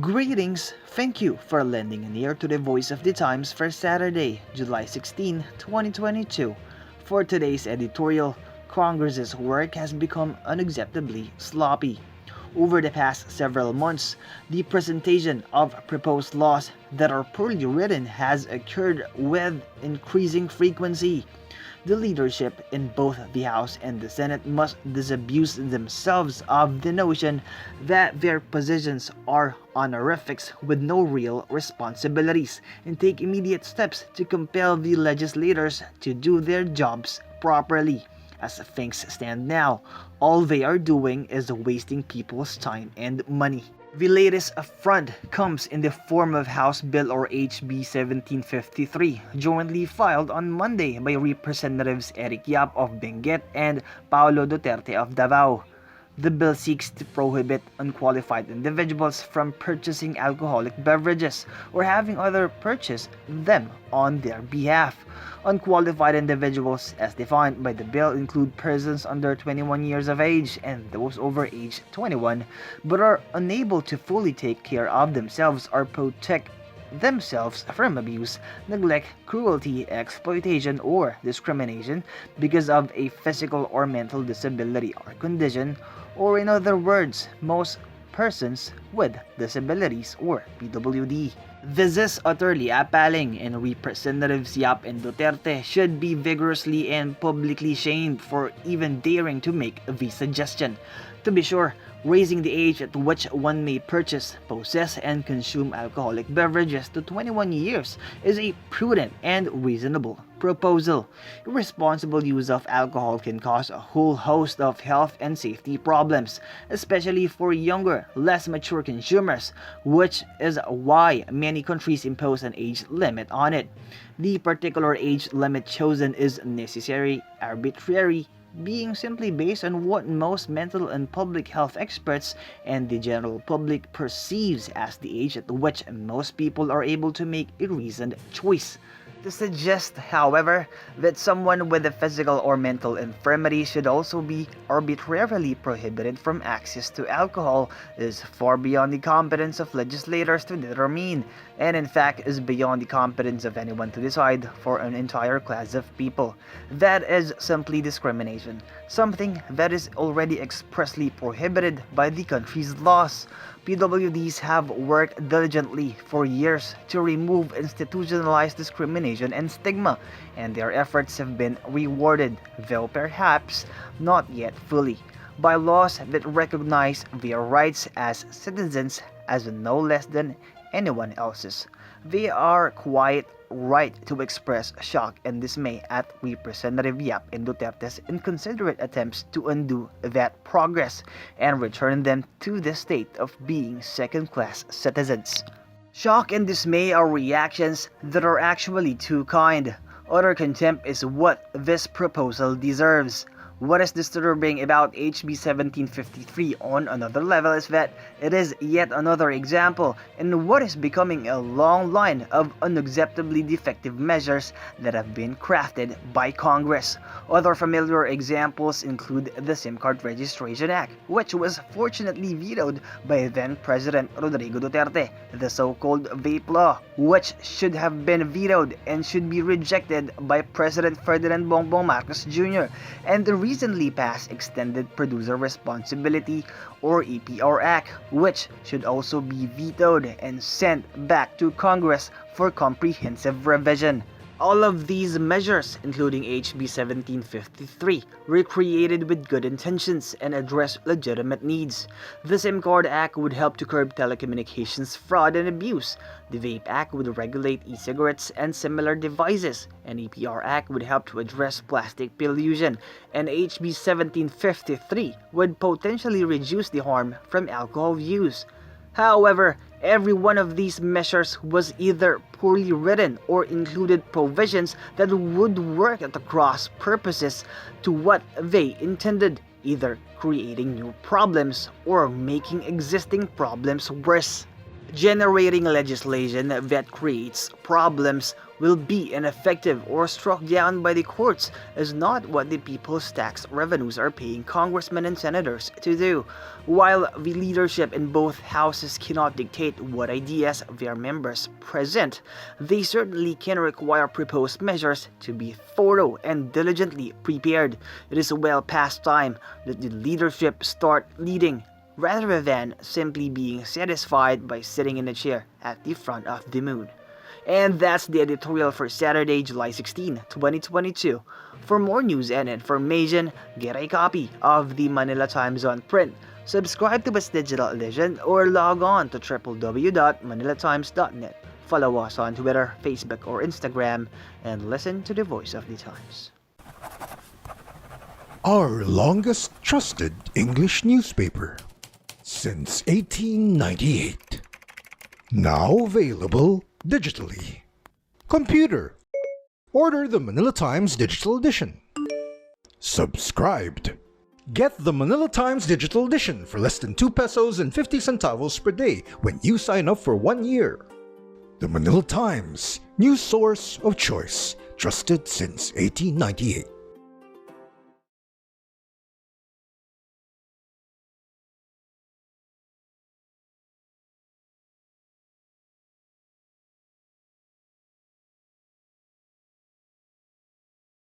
Greetings! Thank you for lending an ear to the Voice of the Times for Saturday, July 16, 2022. For today's editorial, Congress's work has become unacceptably sloppy. Over the past several months, the presentation of proposed laws that are poorly written has occurred with increasing frequency. The leadership in both the House and the Senate must disabuse themselves of the notion that their positions are honorifics with no real responsibilities and take immediate steps to compel the legislators to do their jobs properly. As things stand now, all they are doing is wasting people's time and money. The latest affront comes in the form of House Bill or HB 1753, jointly filed on Monday by Representatives Eric Yap of Benguet and Paulo Duterte of Davao. The bill seeks to prohibit unqualified individuals from purchasing alcoholic beverages or having others purchase them on their behalf. Unqualified individuals, as defined by the bill, include persons under 21 years of age and those over age 21 but are unable to fully take care of themselves or protect themselves from abuse, neglect, cruelty, exploitation, or discrimination because of a physical or mental disability or condition, or in other words, most persons with disabilities or PWD. This is utterly appalling, and Representatives Yap and Duterte should be vigorously and publicly shamed for even daring to make the suggestion. To be sure, raising the age at which one may purchase, possess, and consume alcoholic beverages to 21 years is a prudent and reasonable proposal. Irresponsible use of alcohol can cause a whole host of health and safety problems, especially for younger, less mature consumers, which is why many countries impose an age limit on it. The particular age limit chosen is necessary, arbitrary, being simply based on what most mental and public health experts and the general public perceives as the age at which most people are able to make a reasoned choice. To suggest, however, that someone with a physical or mental infirmity should also be arbitrarily prohibited from access to alcohol is far beyond the competence of legislators to determine, and in fact is beyond the competence of anyone to decide for an entire class of people. That is simply discrimination, something that is already expressly prohibited by the country's laws. PWDs have worked diligently for years to remove institutionalized discrimination and stigma, and their efforts have been rewarded, though perhaps not yet fully, by laws that recognize their rights as citizens as no less than anyone else's. They are quite right to express shock and dismay at Representative Yap and Duterte's inconsiderate attempts to undo that progress and return them to the state of being second-class citizens. Shock and dismay are reactions that are actually too kind. Utter contempt is what this proposal deserves. What is disturbing about HB 1753 on another level is that it is yet another example in what is becoming a long line of unacceptably defective measures that have been crafted by Congress. Other familiar examples include the SIM Card Registration Act, which was fortunately vetoed by then-President Rodrigo Duterte, the so-called vape law, which should have been vetoed and should be rejected by President Ferdinand Bongbong Marcos Jr., and the recently passed Extended Producer Responsibility or EPR Act, which should also be vetoed and sent back to Congress for comprehensive revision. All of these measures, including HB 1753, were created with good intentions and address legitimate needs. The SIM Card Act would help to curb telecommunications fraud and abuse. The Vape Act would regulate e-cigarettes and similar devices. An EPR Act would help to address plastic pollution. And HB 1753 would potentially reduce the harm from alcohol use. However, every one of these measures was either poorly written or included provisions that would work at cross purposes to what they intended, either creating new problems or making existing problems worse. Generating legislation that creates problems will be ineffective or struck down by the courts is not what the people's tax revenues are paying congressmen and senators to do. While the leadership in both houses cannot dictate what ideas their members present, they certainly can require proposed measures to be thorough and diligently prepared. It is well past time that the leadership start leading rather than simply being satisfied by sitting in a chair at the front of the moon. And that's the editorial for Saturday, July 16, 2022. For more news and information, get a copy of the Manila Times on print, subscribe to its digital edition, or log on to www.manilatimes.net. Follow us on Twitter, Facebook, or Instagram, and listen to the Voice of the Times. Our longest trusted English newspaper since 1898. Now available digitally. Computer. Order the Manila Times Digital Edition. Subscribed. Get the Manila Times Digital Edition for less than 2 pesos and 50 centavos per day when you sign up for 1 year. The Manila Times, news source of choice, trusted since 1898.